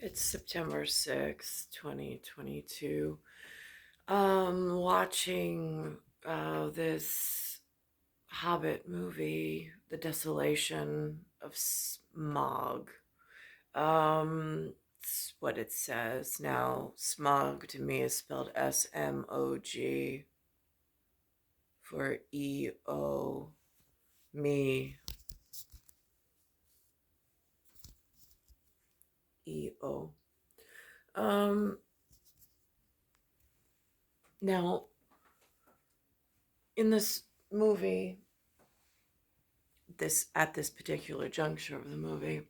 It's September 6th, 2022. Watching this Hobbit movie, The Desolation of Smaug. It's what it says. Now, Smog to me is spelled Smog for EO, me, EO. Um, Now, in this movie, at this particular juncture of the movie,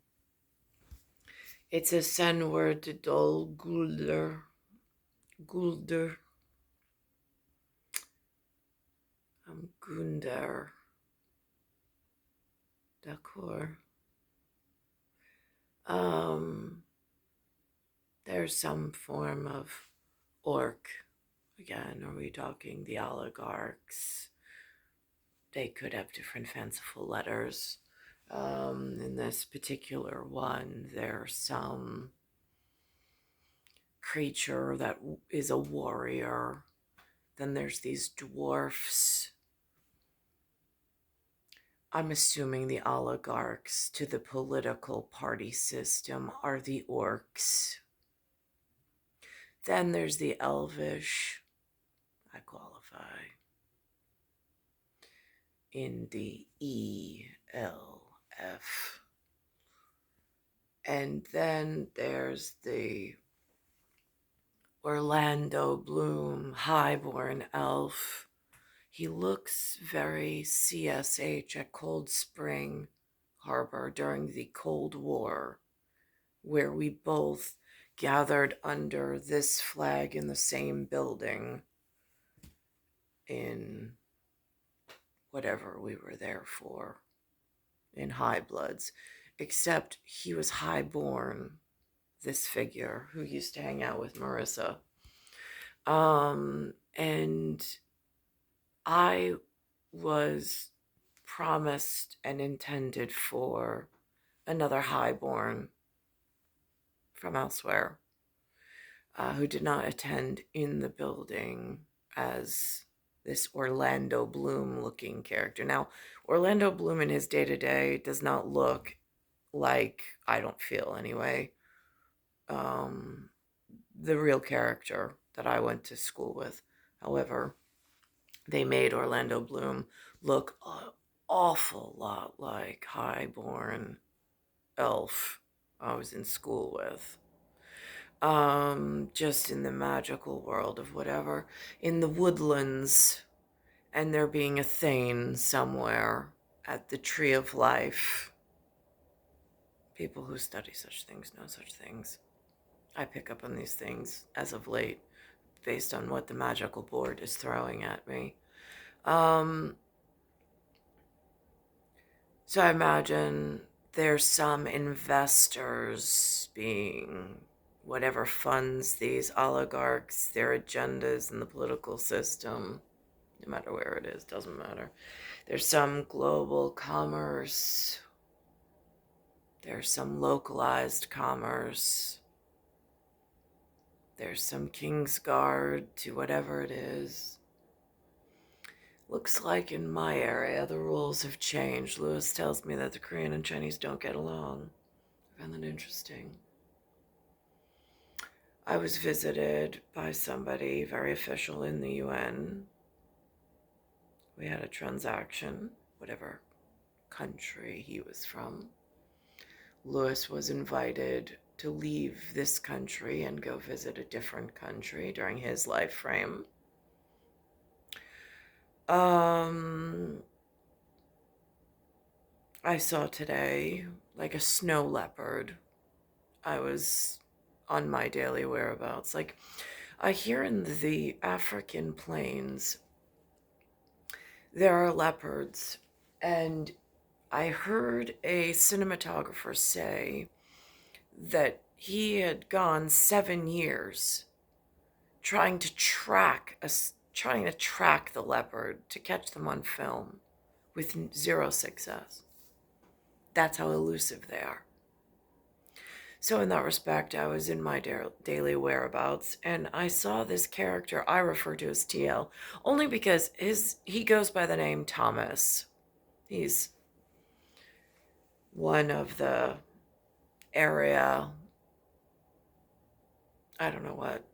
it's a Sen word to Dol Gulder, Gunder, D'accord. Um, there's some form of orc. Again, are we talking the oligarchs? They could have different fanciful letters. In this particular one, there's some creature that is a warrior. Then there's these dwarfs. I'm assuming the oligarchs to the political party system are the orcs. Then there's the elvish. I qualify in the ELF. And then there's the Orlando Bloom highborn elf. He looks very CSH at Cold Spring Harbor during the Cold War, where we both gathered under this flag in the same building in whatever we were there for, in High Bloods, except he was highborn, this figure who used to hang out with Marissa. And I was promised and intended for another highborn from elsewhere who did not attend in the building as this Orlando Bloom looking character. Now, Orlando Bloom in his day-to-day does not look like, I don't feel anyway, the real character that I went to school with. However, they made Orlando Bloom look an awful lot like highborn elf I was in school with. Just in the magical world of whatever, in the woodlands, and there being a Thane somewhere at the Tree of Life. People who study such things know such things. I pick up on these things as of late based on what the magical board is throwing at me. So I imagine there's some investors being whatever funds these oligarchs, their agendas in the political system, no matter where it is, doesn't matter. There's some global commerce. There's some localized commerce. There's some Kingsguard to whatever it is. Looks like in my area, the rules have changed. Lewis tells me that the Korean and Chinese don't get along. I found that interesting. I was visited by somebody very official in the UN. We had a transaction, whatever country he was from. Lewis was invited to leave this country and go visit a different country during his life frame. I saw today like a snow leopard. I was on my daily whereabouts. Like, I hear in the African plains there are leopards, and I heard a cinematographer say that he had gone 7 years trying to track the leopard to catch them on film with zero success. That's how elusive they are. So in that respect, I was in my daily whereabouts, and I saw this character I refer to as TL, only because he goes by the name Thomas. He's one of the area, I don't know what,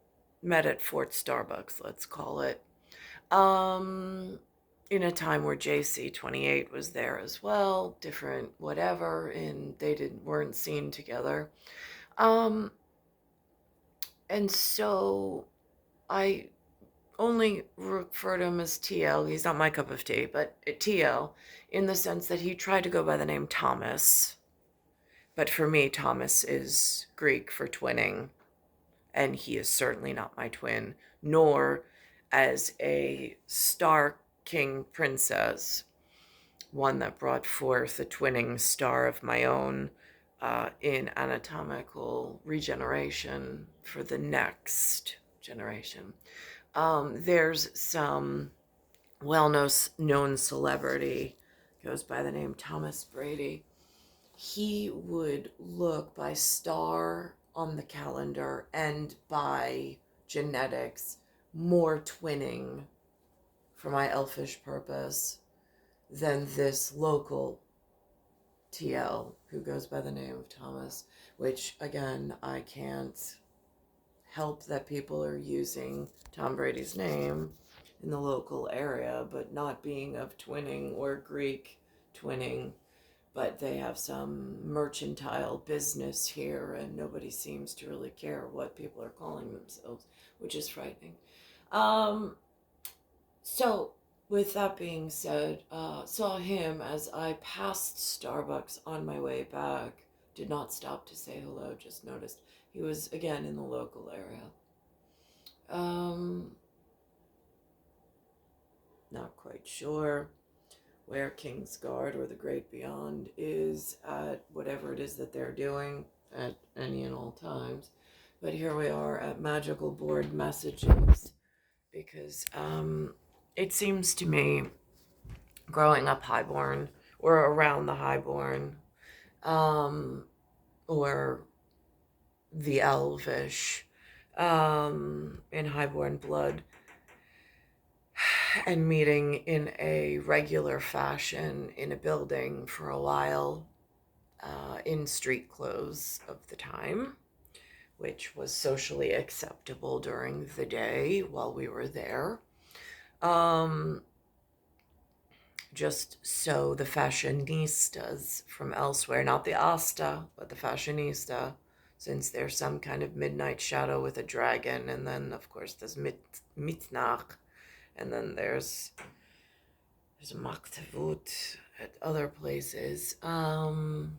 met at Fort Starbucks, let's call it. Um, in a time where JC28 was there as well, different whatever, and they weren't seen together. Um, and so I only refer to him as TL. He's not my cup of tea, but TL in the sense that he tried to go by the name Thomas. But for me, Thomas is Greek for twinning, and he is certainly not my twin, nor as a star king princess, one that brought forth a twinning star of my own in anatomical regeneration for the next generation. There's some well-known celebrity, goes by the name Thomas Brady. He would look by star on the calendar and by genetics more twinning for my elfish purpose than this local TL who goes by the name of Thomas, which again, I can't help that people are using Tom Brady's name in the local area, but not being of twinning or Greek twinning. But they have some mercantile business here, and nobody seems to really care what people are calling themselves, which is frightening. Um, so, with that being said, saw him as I passed Starbucks on my way back. Did not stop to say hello, just noticed he was again in the local area. Not quite sure where Kingsguard or the Great Beyond is at whatever it is that they're doing at any and all times. But here we are at Magical Board Messages, because it seems to me, growing up highborn or around the highborn, or the elvish, in highborn blood, and meeting in a regular fashion in a building for a while, in street clothes of the time, which was socially acceptable during the day while we were there. Just so the fashionistas from elsewhere, not the Asta, but the fashionista, since there's some kind of midnight shadow with a dragon, and then of course there's Mitnach, and then there's a Maktavut at other places. I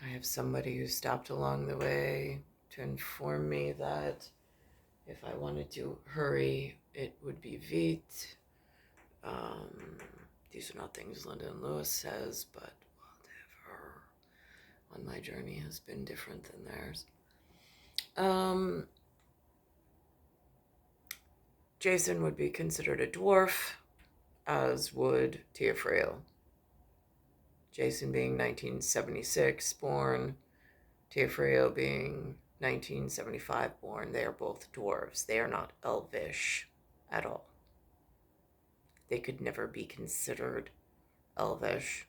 have somebody who stopped along the way to inform me that if I wanted to hurry, it would be Vite. These are not things Lyndon Lewis says, but whatever. On my journey has been different than theirs. Jason would be considered a dwarf, as would Teofrio. Jason being 1976 born, Teofrio being 1975 born. They are both dwarves. They are not elvish at all. They could never be considered elvish.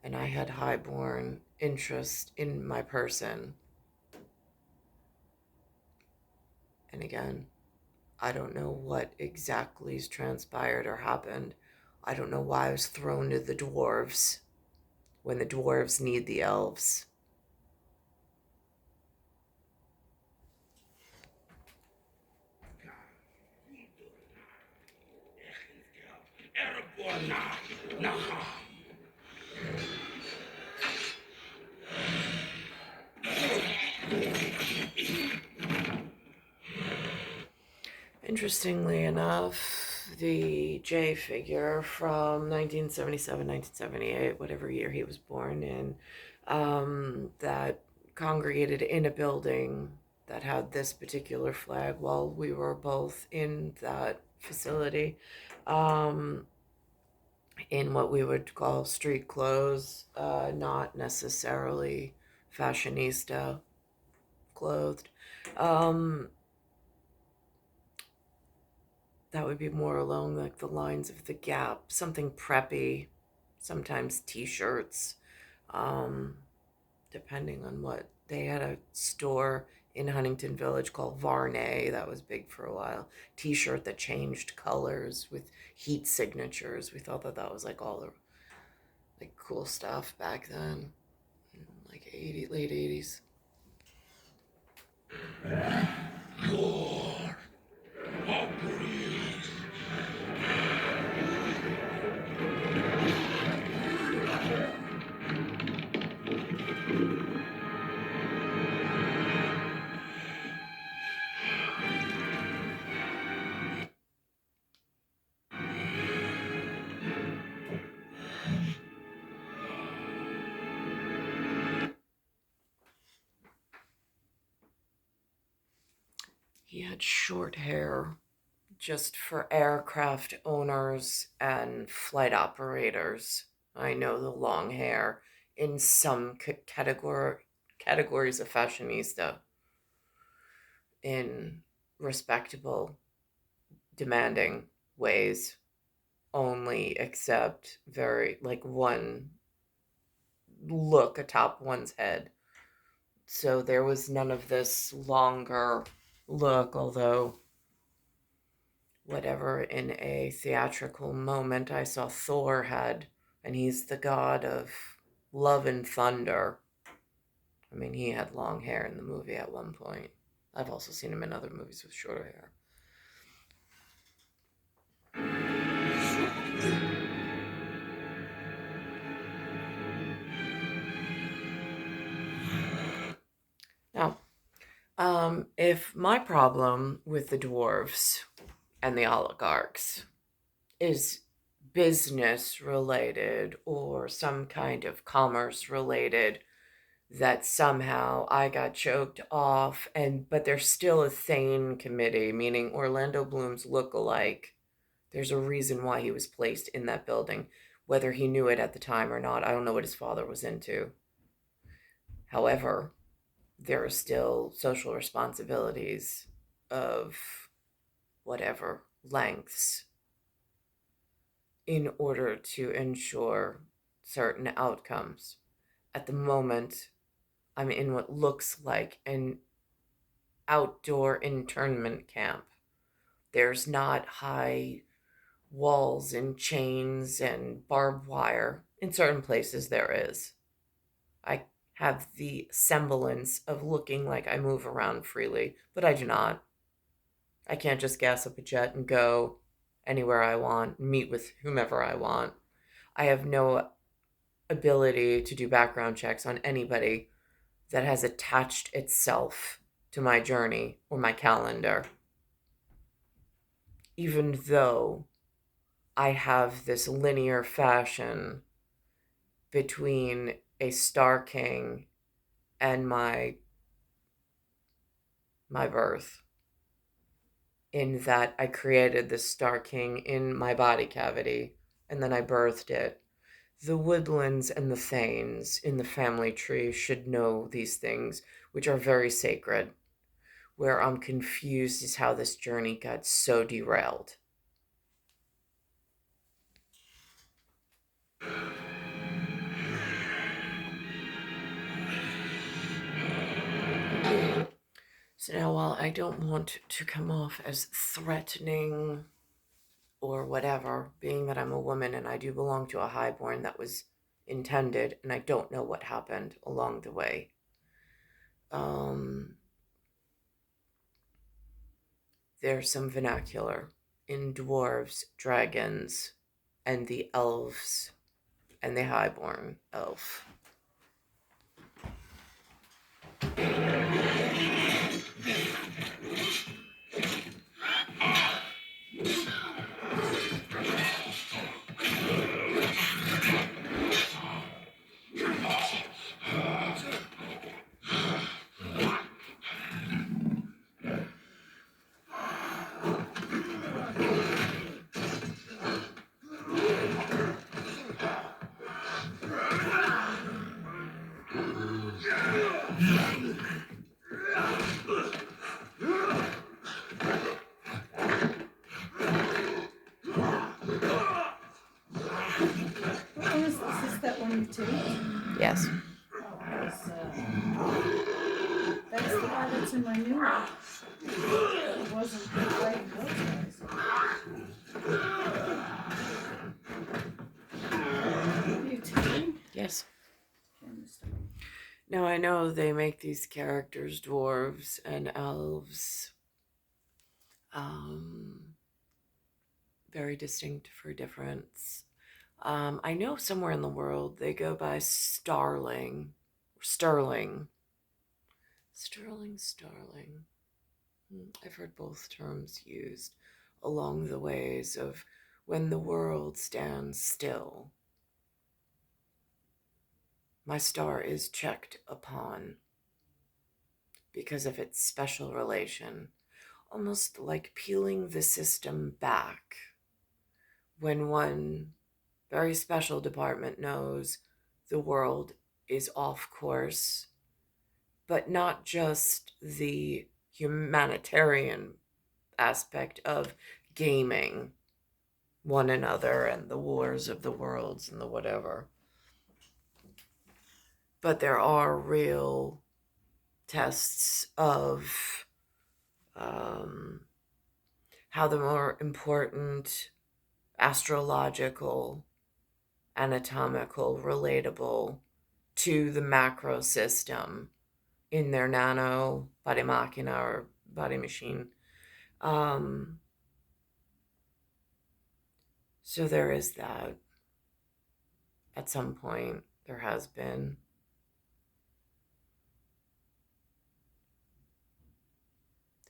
And I had highborn interest in my person. And again, I don't know what exactly has transpired or happened. I don't know why I was thrown to the dwarves when the dwarves need the elves. Interestingly enough, the J figure from 1977, 1978, whatever year he was born in, that congregated in a building that had this particular flag while we were both in that facility. in what we would call street clothes, not necessarily fashionista clothed. Um, that would be more along like the lines of the Gap, something preppy, sometimes t-shirts, um, depending on what. They had a store in Huntington Village called Varney that was big for a while. T-shirt that changed colors with heat signatures. We thought that that was like all the like cool stuff back then, like late 80s. He had short hair just for aircraft owners and flight operators. I know the long hair in some categories of fashionista in respectable, demanding ways only, except very like one look atop one's head. So there was none of this longer look, although whatever in a theatrical moment I saw Thor had, and he's the god of love and thunder. I mean, he had long hair in the movie at one point. I've also seen him in other movies with shorter hair. Now, if my problem with the dwarves and the oligarchs is business related or some kind of commerce related, that somehow I got choked off, but there's still a sane committee, meaning Orlando Bloom's look-alike. There's a reason why he was placed in that building, whether he knew it at the time or not. I don't know what his father was into. However, there are still social responsibilities of whatever lengths in order to ensure certain outcomes. At the moment, I'm in what looks like an outdoor internment camp. There's not high walls and chains and barbed wire. In certain places, there is. I have the semblance of looking like I move around freely, but I do not. I can't just gas up a jet and go anywhere I want, meet with whomever I want. I have no ability to do background checks on anybody that has attached itself to my journey or my calendar. Even though I have this linear fashion between a Star King and my birth, in that I created the Star King in my body cavity and then I birthed it. The woodlands and the thanes in the family tree should know these things, which are very sacred. Where I'm confused is how this journey got so derailed. So now, while I don't want to come off as threatening or whatever, being that I'm a woman and I do belong to a highborn that was intended, and I don't know what happened along the way. There's some vernacular in dwarves, dragons, and the elves, and the highborn elf. that one you taped? Yes. Oh, I was, that's the guy that's in my new one. It wasn't fighting those guys. Are you taping? Yes. Okay, I'm just starting. Now I know they make these characters, dwarves and elves, very distinct for difference. I know somewhere in the world they go by Starling. Sterling. Starling. I've heard both terms used along the ways of when the world stands still. My star is checked upon because of its special relation, almost like peeling the system back when one very special department knows the world is off course, but not just the humanitarian aspect of gaming one another and the wars of the worlds and the whatever. But there are real tests of how the more important astrological, anatomical, relatable to the macro system in their nano body machina or body machine. So there is that. At some point, there has been.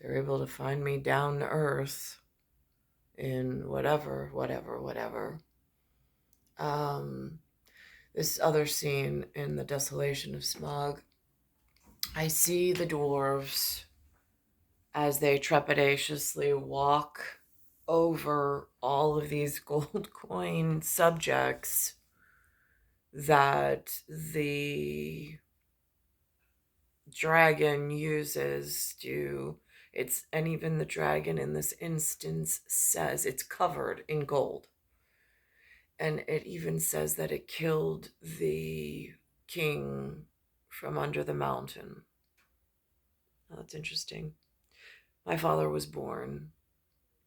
They're able to find me down to earth in whatever. This other scene in the Desolation of Smaug, I see the dwarves as they trepidatiously walk over all of these gold coin subjects that the dragon uses to and even the dragon in this instance says it's covered in gold, and it even says that it killed the king from under the mountain. Oh, that's interesting. My father was born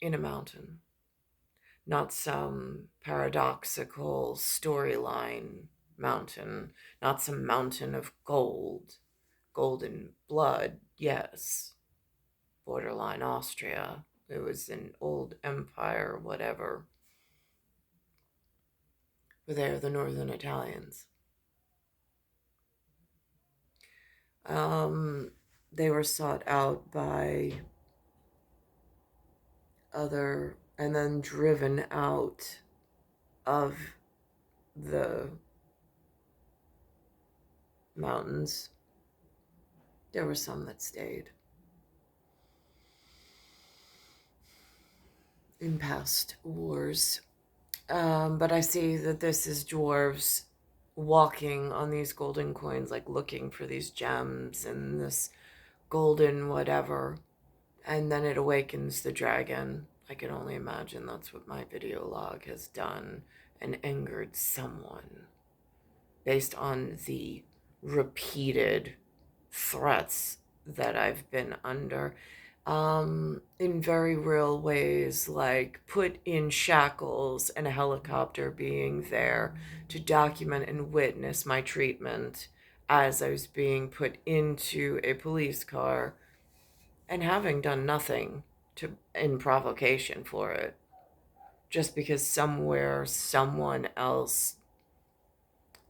in a mountain, not some paradoxical storyline mountain, not some mountain of gold, golden blood, yes, borderline Austria. It was an old empire, whatever. But they're the northern Italians. They were sought out by other and then driven out of the mountains. There were some that stayed in past wars. But I see that this is dwarves walking on these golden coins, like looking for these gems and this golden whatever. And then it awakens the dragon. I can only imagine that's what my video log has done and angered someone based on the repeated threats that I've been under. In very real ways, like put in shackles and a helicopter being there to document and witness my treatment as I was being put into a police car and having done nothing in provocation for it, just because somewhere someone else,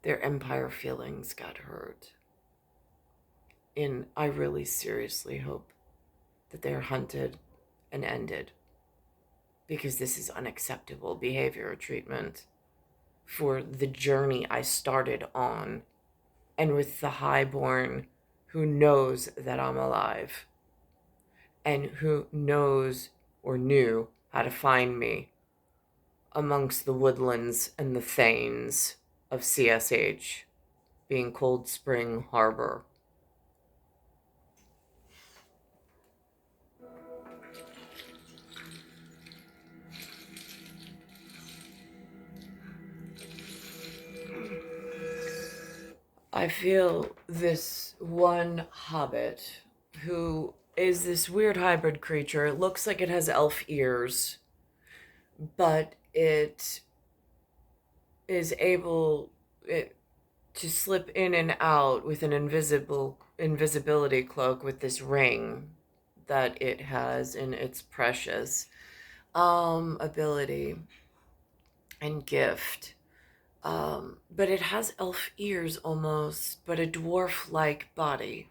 their empire feelings got hurt. And I really seriously hope that they're hunted and ended, because this is unacceptable behavior or treatment for the journey I started on, and with the highborn who knows that I'm alive and who knows or knew how to find me amongst the woodlands and the thanes of CSH, being Cold Spring Harbor. I feel this one hobbit who is this weird hybrid creature. It looks like it has elf ears, but it is able to slip in and out with an invisibility cloak with this ring that it has in its precious ability and gift. But it has elf ears almost, but a dwarf-like body.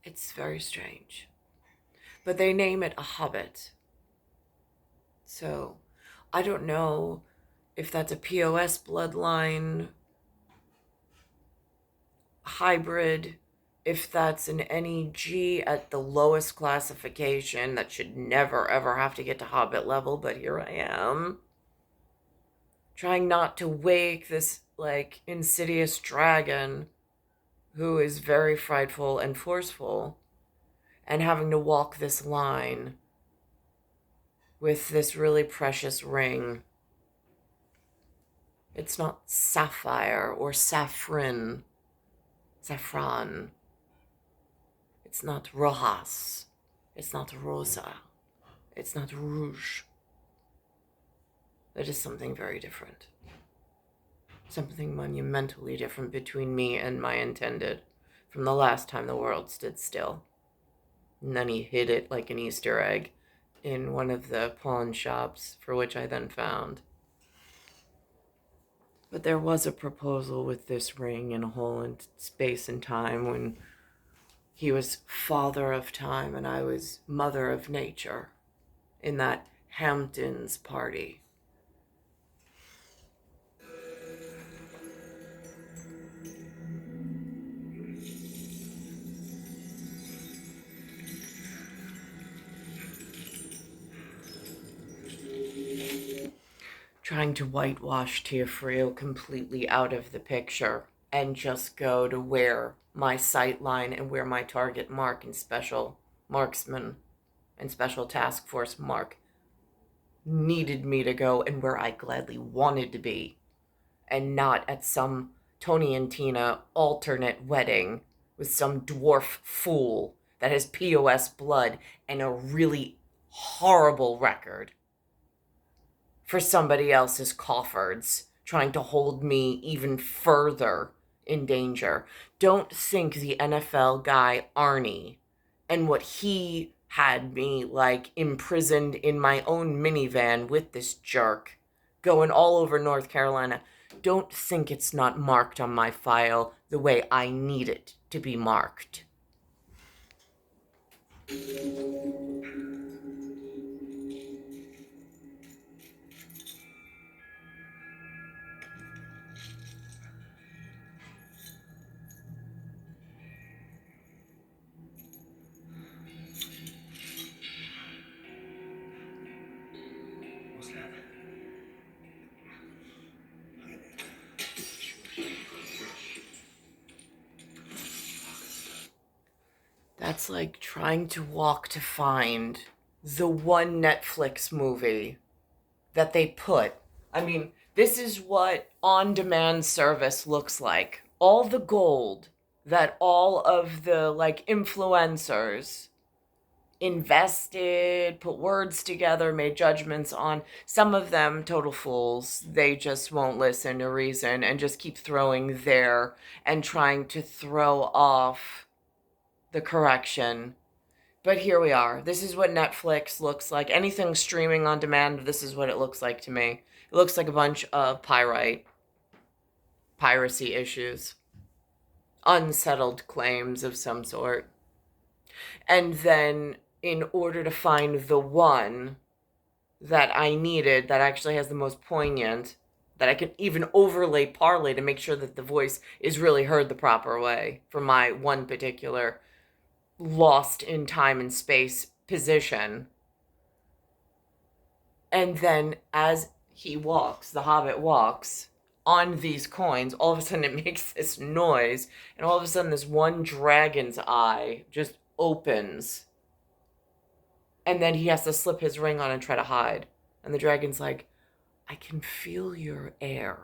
It's very strange. But they name it a hobbit. So I don't know if that's a POS bloodline hybrid, if that's an NEG at the lowest classification that should never ever have to get to hobbit level, but here I am. Trying not to wake this like insidious dragon who is very frightful and forceful, and having to walk this line with this really precious ring. It's not sapphire or saffron. It's not rojas. It's not rosa. It's not rouge. That is something very different. Something monumentally different between me and my intended from the last time the world stood still. And then he hid it like an Easter egg in one of the pawn shops, for which I then found. But there was a proposal with this ring in a hole in space and time when he was father of time and I was mother of nature in that Hamptons party. Trying to whitewash Teofrio completely out of the picture and just go to where my sight line and where my target mark and special marksman and special task force mark needed me to go and where I gladly wanted to be, and not at some Tony and Tina alternate wedding with some dwarf fool that has POS blood and a really horrible record for somebody else's coffers, trying to hold me even further in danger. Don't think the NFL guy Arnie and what he had me like imprisoned in my own minivan with this jerk going all over North Carolina. Don't think it's not marked on my file the way I need it to be marked. That's like trying to walk to find the one Netflix movie that they put. I mean, this is what on-demand service looks like. All the gold that all of the like influencers invested, put words together, made judgments on. Some of them total fools. They just won't listen to reason and just keep throwing there and trying to throw off the correction. But here we are. This is what Netflix looks like. Anything streaming on demand, this is what it looks like to me. It looks like a bunch of piracy issues, unsettled claims of some sort. And then in order to find the one that I needed that actually has the most poignant, that I can even overlay Parlay to make sure that the voice is really heard the proper way for my one particular lost in time and space position. And then as he walks, the hobbit walks on these coins, all of a sudden it makes this noise, and all of a sudden this one dragon's eye just opens. And then he has to slip his ring on and try to hide. And the dragon's like, I can feel your air.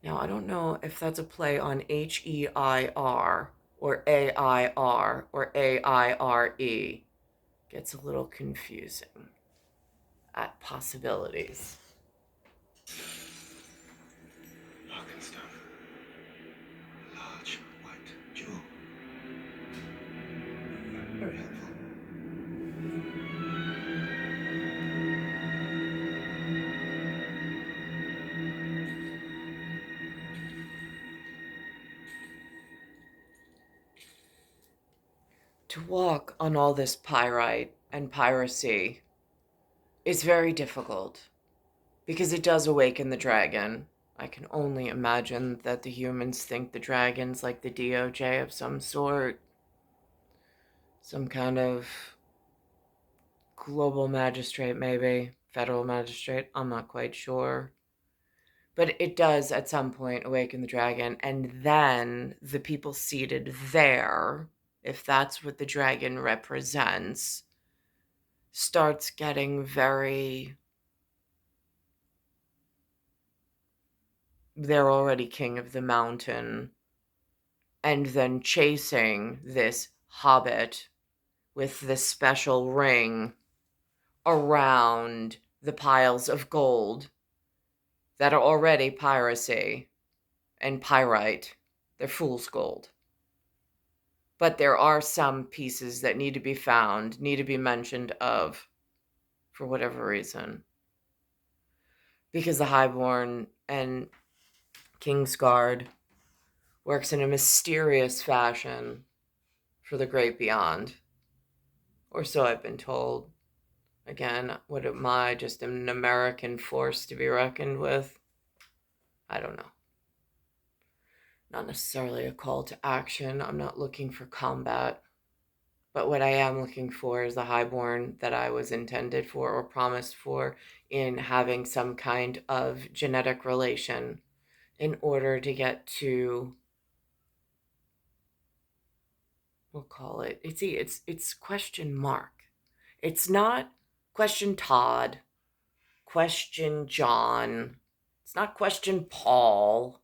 Now, I don't know if that's a play on HEIR or AIR or AIRE. Gets a little confusing at possibilities. Arkenstone. Large white jewel. Very helpful. To walk on all this pyrite and piracy is very difficult because it does awaken the dragon. I can only imagine that the humans think the dragon's like the DOJ of some sort, some kind of global magistrate, maybe federal magistrate. I'm not quite sure. But it does at some point awaken the dragon, and then the people seated there, if that's what the dragon represents, starts getting very. They're already king of the mountain, and then chasing this hobbit with this special ring around the piles of gold that are already piracy and pyrite. They're fool's gold. But there are some pieces that need to be found, need to be mentioned of, for whatever reason. Because the Highborn and Kingsguard works in a mysterious fashion for the great beyond. Or so I've been told. Again, what am I, just an American force to be reckoned with? I don't know. Not necessarily a call to action. I'm not looking for combat. But what I am looking for is the highborn that I was intended for or promised for in having some kind of genetic relation in order to get to, we'll call it, it's question mark. It's not question Todd, question John. It's not question Paul.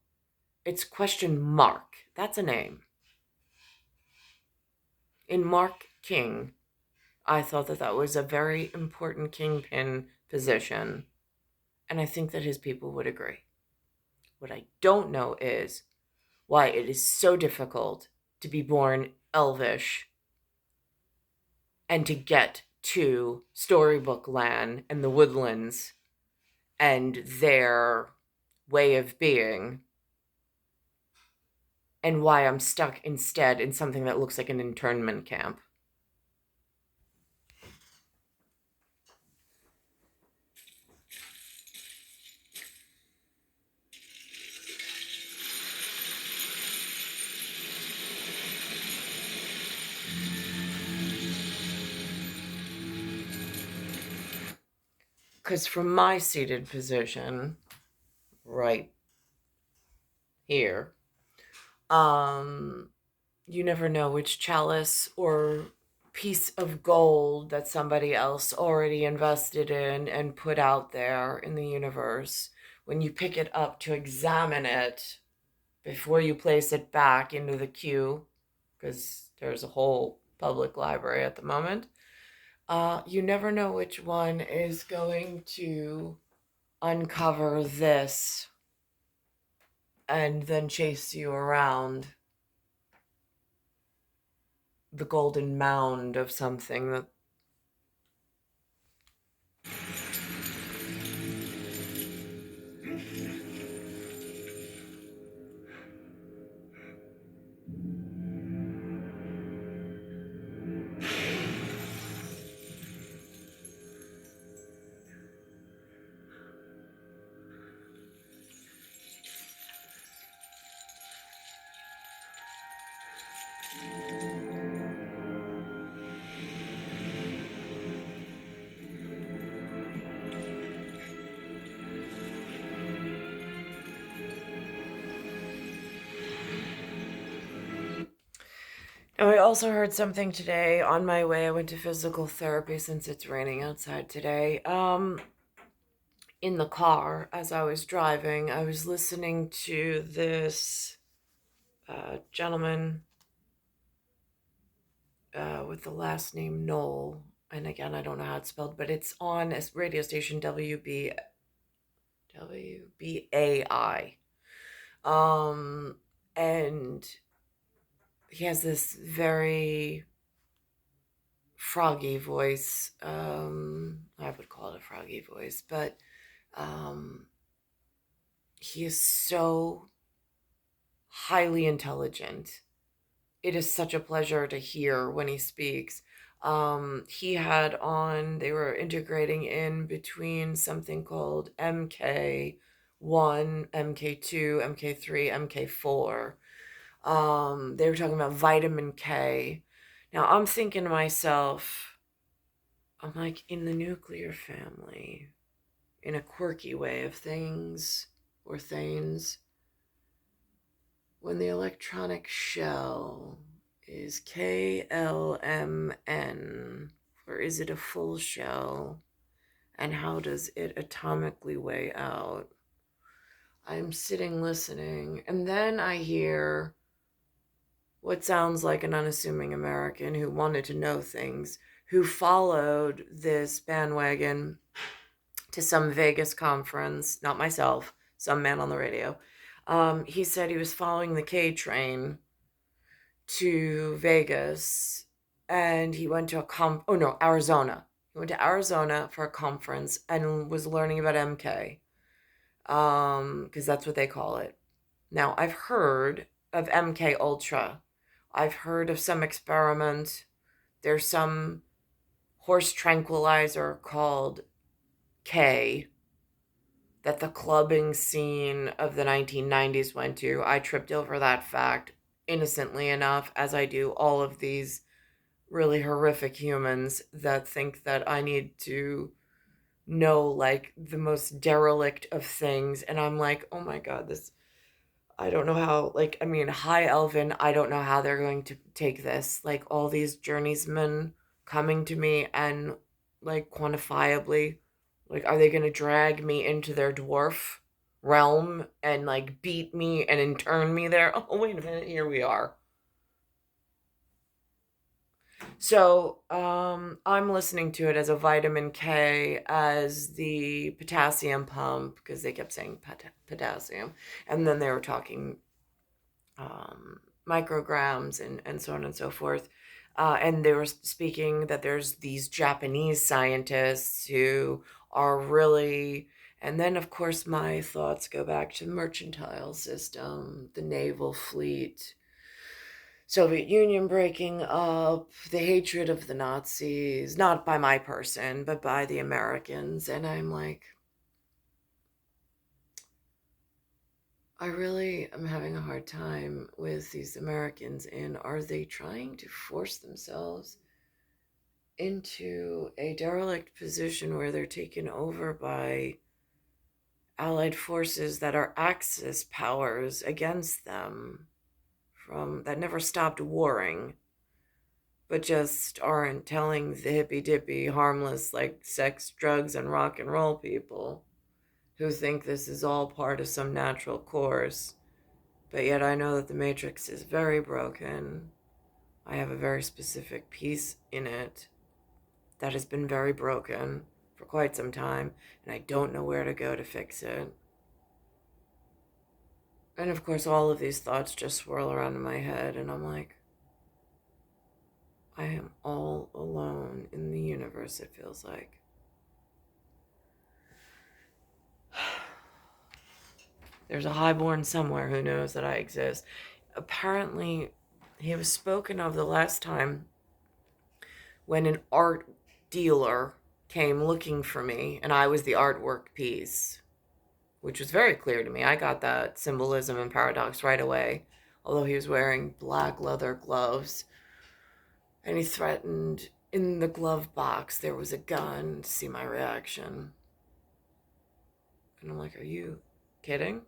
It's question Mark. That's a name. In Mark King, I thought that that was a very important kingpin position, and I think that his people would agree. What I don't know is why it is so difficult to be born elvish and to get to storybook land and the woodlands and their way of being, and why I'm stuck instead in something that looks like an internment camp. Because from my seated position, right here, you never know which chalice or piece of gold that somebody else already invested in and put out there in the universe. When you pick it up to examine it before you place it back into the queue, because there's a whole public library at the moment, you never know which one is going to uncover this and then chase you around the golden mound of something that. And I also heard something today on my way. I went to physical therapy since it's raining outside today. in the car as I was driving, I was listening to this gentleman with the last name Knoll. And again, I don't know how it's spelled, but it's on a radio station WBAI. And he has this very froggy voice. I would call it a froggy voice, but um, he is so highly intelligent. It is such a pleasure to hear when he speaks. He had on, they were integrating in between something called MK1, MK2, MK3, MK4. They were talking about vitamin K. Now I'm thinking to myself, I'm like, in the nuclear family, in a quirky way of things or things, when the electronic shell is KLMN, or is it a full shell? And how does it atomically weigh out? I'm sitting listening, and then I hear what sounds like an unassuming American who wanted to know things, who followed this bandwagon to some Vegas conference, not myself, some man on the radio. He said he was following the K train to Vegas, and he went to Arizona. He went to Arizona for a conference and was learning about MK, because that's what they call it. Now, I've heard of MK Ultra. I've heard of some experiment. There's some horse tranquilizer called K that the clubbing scene of the 1990s went to. I tripped over that fact innocently enough, as I do all of these really horrific humans that think that I need to know like the most derelict of things. And I'm like, oh my God, this, I don't know how, like, I mean, High Elven, I don't know how they're going to take this. Like, all these journeysmen coming to me and, like, quantifiably, like, are they going to drag me into their dwarf realm and, like, beat me and intern me there? Oh, wait a minute, here we are. So, I'm listening to it as a vitamin K, as the potassium pump, because they kept saying potassium. And then they were talking micrograms and so on and so forth. And they were speaking that there's these Japanese scientists who are really, and then of course my thoughts go back to the mercantile system, the naval fleet, Soviet Union breaking up, the hatred of the Nazis, not by my person, but by the Americans. And I'm like, I really am having a hard time with these Americans. And are they trying to force themselves into a derelict position where they're taken over by allied forces that are Axis powers against them, from that never stopped warring, but just aren't telling the hippy dippy harmless like sex, drugs, and rock and roll people who think this is all part of some natural course. But yet I know that the Matrix is very broken. I have a very specific piece in it that has been very broken for quite some time, and I don't know where to go to fix it. And of course, all of these thoughts just swirl around in my head, and I'm like, I am all alone in the universe, it feels like. There's a highborn somewhere who knows that I exist. Apparently, he was spoken of the last time when an art dealer came looking for me, and I was the artwork piece, which was very clear to me. I got that symbolism and paradox right away, although he was wearing black leather gloves, and he threatened in the glove box there was a gun to see my reaction. And I'm like, are you kidding?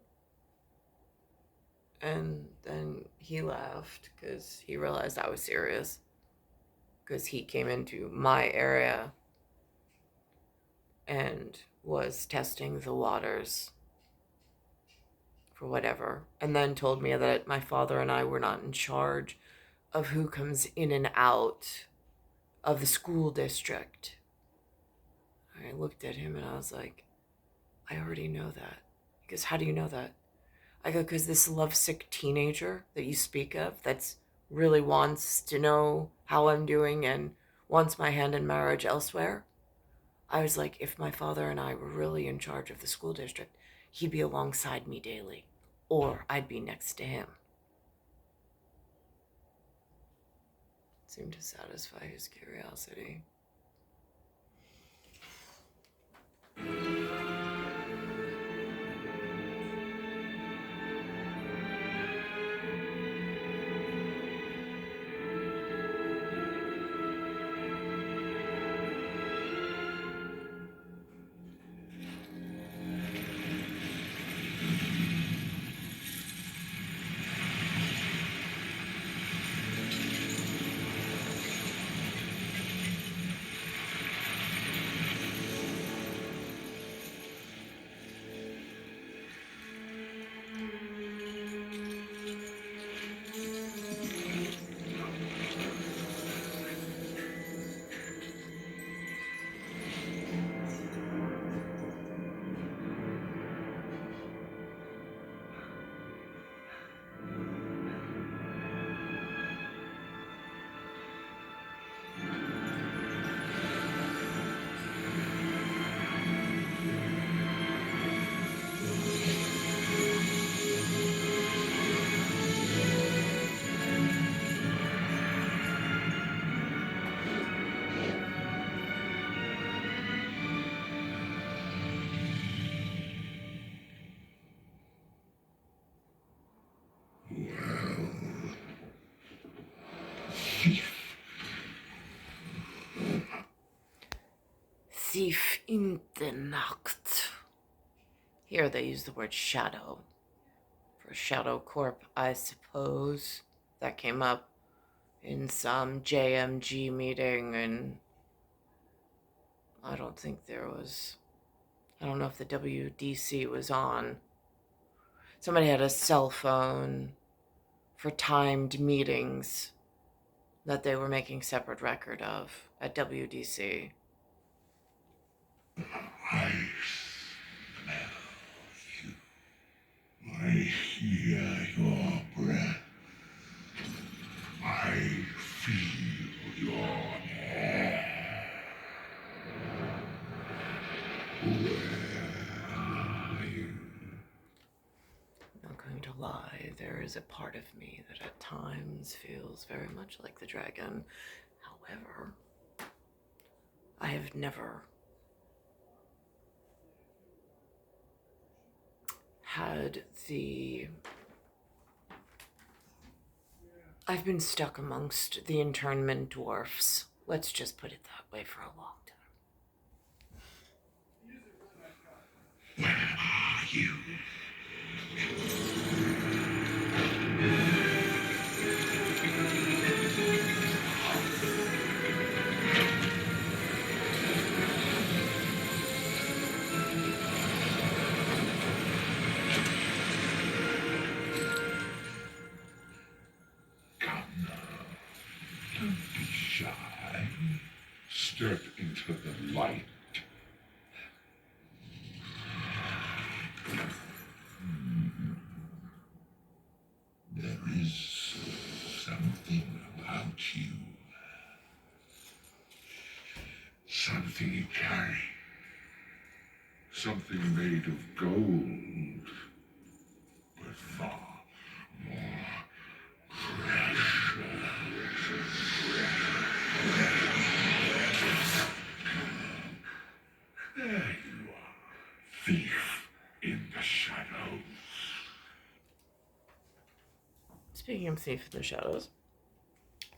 And then he laughed because he realized I was serious, because he came into my area and was testing the waters for whatever, and then told me that my father and I were not in charge of who comes in and out of the school district. I looked at him and I was like, I already know that. He goes, how do you know that? I go, because this lovesick teenager that you speak of that's really wants to know how I'm doing and wants my hand in marriage elsewhere. I was like, if my father and I were really in charge of the school district, he'd be alongside me daily, or I'd be next to him. It seemed to satisfy his curiosity. Thief in the Nacht. Here they use the word shadow. For Shadow Corp, I suppose. That came up in some JMG meeting, and I don't think there was... I don't know if the WDC was on. Somebody had a cell phone for timed meetings that they were making separate record of at WDC. I smell you. I hear your breath. I feel your hair. Where are you? Not going to lie, there is a part of me that at times feels very much like the dragon. However, I have never had the... I've been stuck amongst the internment dwarfs. Let's just put it that way for a long time. Where are you? Come now. Don't be shy. Step into the light. There is something about you. Something you carry. Something made of gold. But far more precious. There you are, thief in the shadows. Speaking of Thief in the Shadows,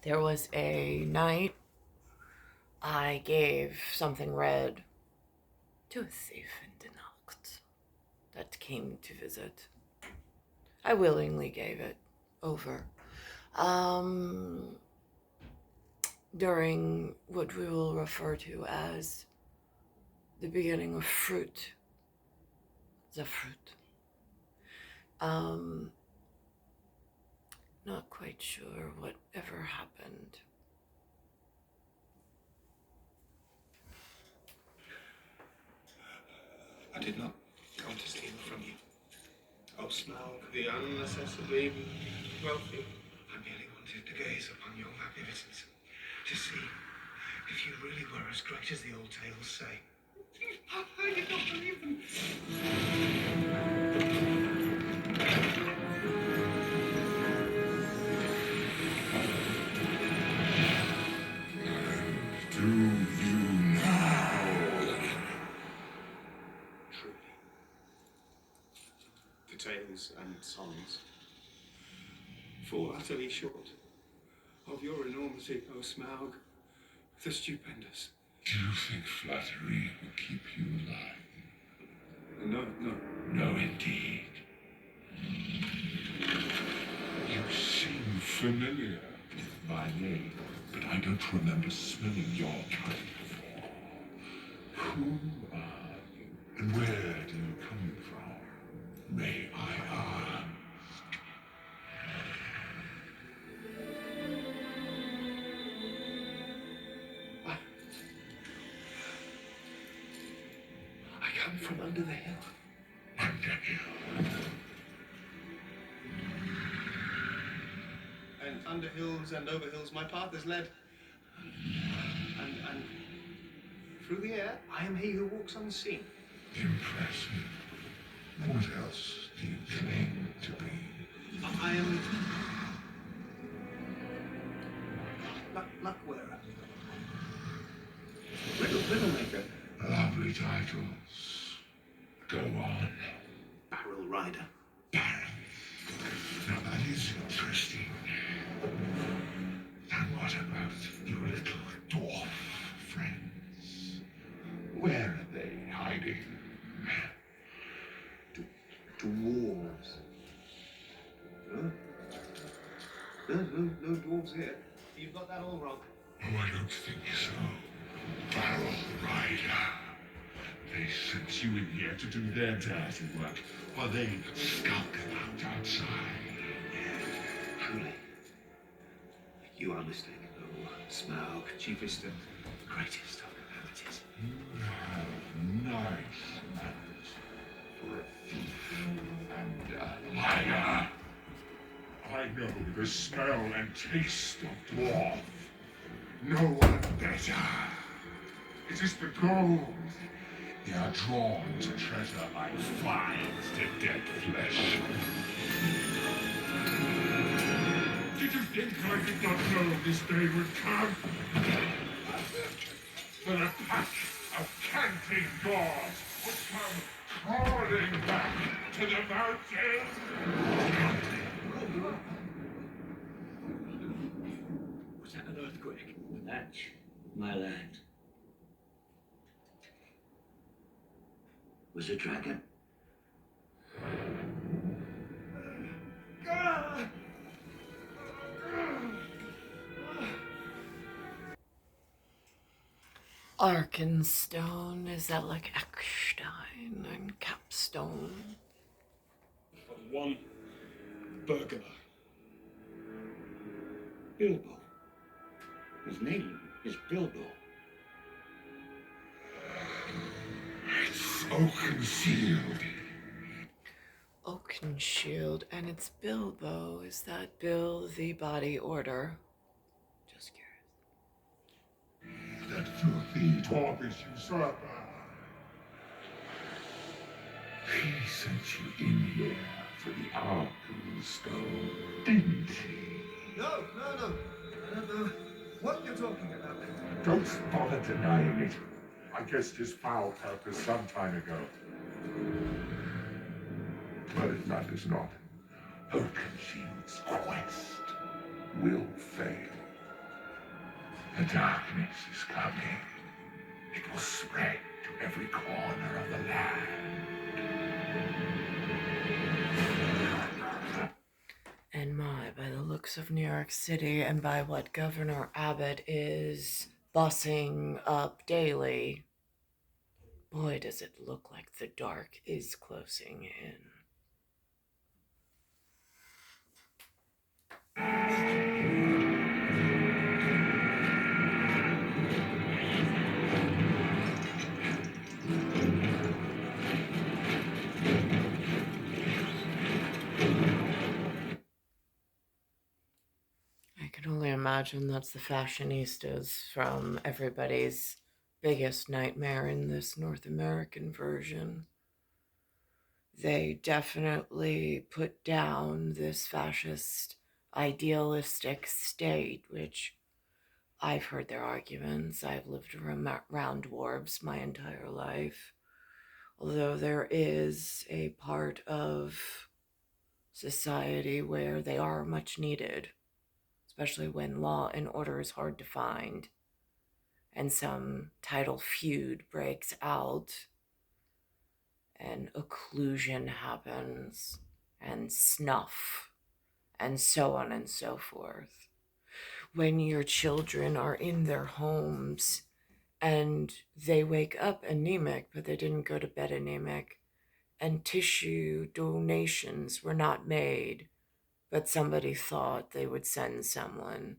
there was a night I gave something red to a thief in the Nacht that came to visit. I willingly gave it over. During what we will refer to as the beginning of fruit. The fruit. Not quite sure what ever happened. I did not come to steal from you. Oh, Smaug, the unaccessibly wealthy. I merely wanted to gaze upon your magnificence, to see if you really were as great as the old tales say. I did not believe them. Do you now? Truly. The tales and songs fall utterly short of your enormity, O Smaug, the stupendous. Do you think flattery will keep you alive? No, no. No, indeed. You seem familiar with my name, but I don't remember smelling your kind before. Who are you, and where do you come from? May I ask? I come from under the hill. Under you. And under hills and over hills my path is led. And through the air I am he who walks unseen. Impressive. What else do you claim to be? I am luck wearer. Riddle maker. Lovely titles. Go on. Barrel rider. Baron. Now that is interesting. And what about your little dwarf friends? Where are they hiding? Dwarves. No? No dwarves here. You've got that all wrong. Oh, I don't think so. Barrel rider. They sent you in here to do their dirty work while they skulk about outside. Truly. You are mistaken, oh Smaug, chiefest and greatest of calamities. You have nice manners for a thief and a liar. I know the smell and taste of dwarf. No one better. It is the gold. They are drawn to treasure like flies to dead flesh. Did you think I did not know this day would come? That a pack of canting gods would come crawling back to the mountains? Was that an earthquake? That's my land. Was a dragon. Arkenstone, is that like Eckstein and Capstone? For one burglar. Bilbo. His name is Bilbo. It's Oaken-sealed. Oakenshield, and it's Bilbo. Is that Bill the Body Order? Just curious. That filthy dwarfish usurper. He sent you in here for the Arkenstone, didn't he? No. I don't know what you're talking about. Don't bother denying it. I guessed his foul purpose some time ago. But it matters not. Oakenshield's quest will fail. The darkness is coming. It will spread to every corner of the land. And by the looks of New York City and by what Governor Abbott is bossing up daily, Boy, does it look like the dark is closing in. I can only imagine that's the fashionistas from everybody's biggest nightmare in this North American version. They definitely put down this fascist idealistic state, which I've heard their arguments. I've lived around dwarves my entire life. Although there is a part of society where they are much needed, especially when law and order is hard to find and some tidal feud breaks out and occlusion happens and snuff and so on and so forth. When your children are in their homes and they wake up anemic, but they didn't go to bed anemic, and tissue donations were not made, but somebody thought they would send someone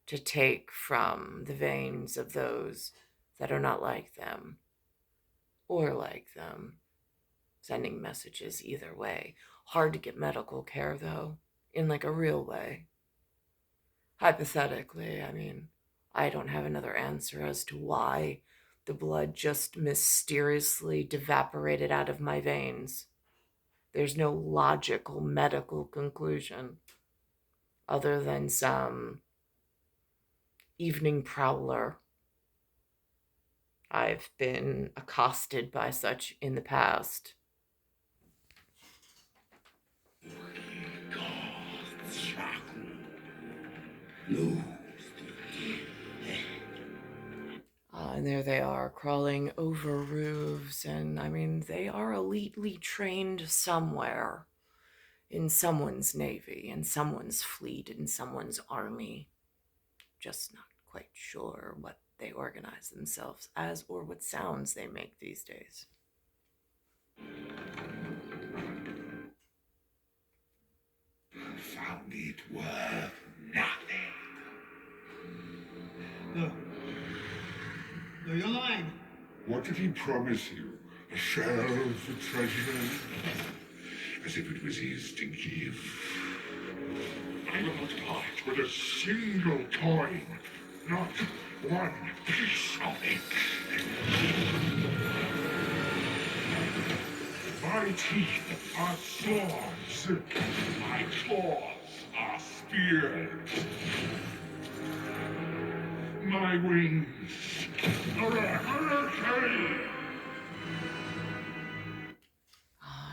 to take from the veins of those that are not like them or like them, sending messages either way. Hard to get medical care, though, in like a real way. Hypothetically, I mean, I don't have another answer as to why the blood just mysteriously evaporated out of my veins. There's no logical medical conclusion other than some evening prowler. I've been accosted by such in the past. And there they are, crawling over roofs, and I mean, they are elitely trained somewhere in someone's navy, in someone's fleet, in someone's army. Just not quite sure what they organize themselves as or what sounds they make these days. Found it worth nothing. No. No, you're lying. What did he promise you? A share of the treasure? As if it was his to give. I will not part with a single coin. Not one piece of it. My teeth are swords. My claws are spears. My wings are a hurricane.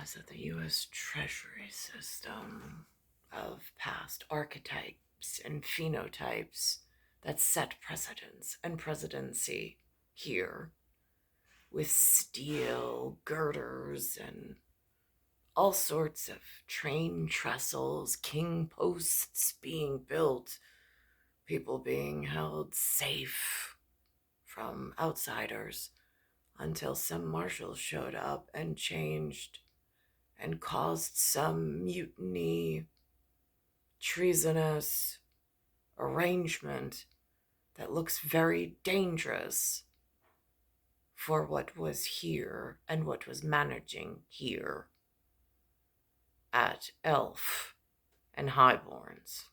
Is that the U.S. Treasury system of past archetypes and phenotypes that set precedents and presidency here, with steel girders and all sorts of train trestles, king posts being built, people being held safe from outsiders until some marshals showed up and changed and caused some mutiny, treasonous arrangement that looks very dangerous for what was here and what was managing here at Elf and Highborns.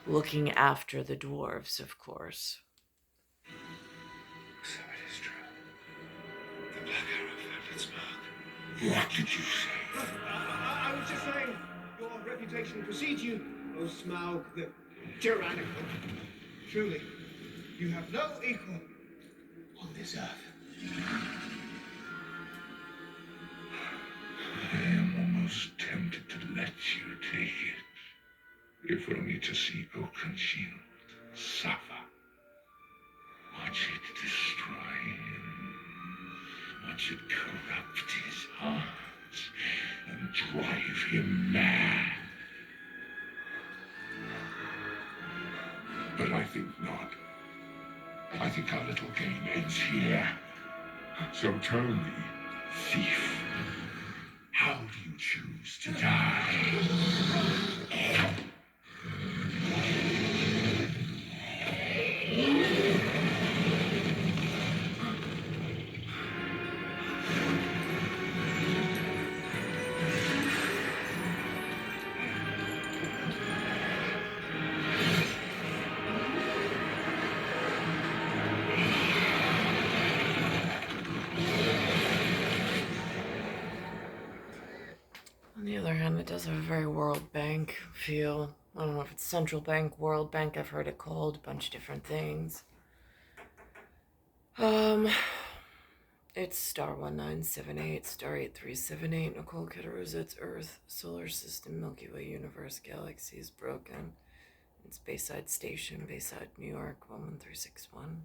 Looking after the dwarves, of course. So it is true. The Black Arrow found its mark. What did you say? I was just saying, your reputation precedes you, O Smaug the tyrannical. Truly, you have no equal on this earth. I am almost tempted to let you take it, if only to see Oakenshield suffer. Watch it destroy him. Watch it corrupt his heart and drive him mad. But I think not. I think our little game ends here. So tell me, thief, how do you choose to die? On the other hand, it does have a very World Bank feel. I don't know if it's Central Bank, World Bank, I've heard it called, a bunch of different things. It's star 1978, star 8378, Nicole, Cattaruzza, it's Earth, Solar System, Milky Way, Universe, Galaxies, Broken. It's Bayside Station, Bayside, New York, 11361.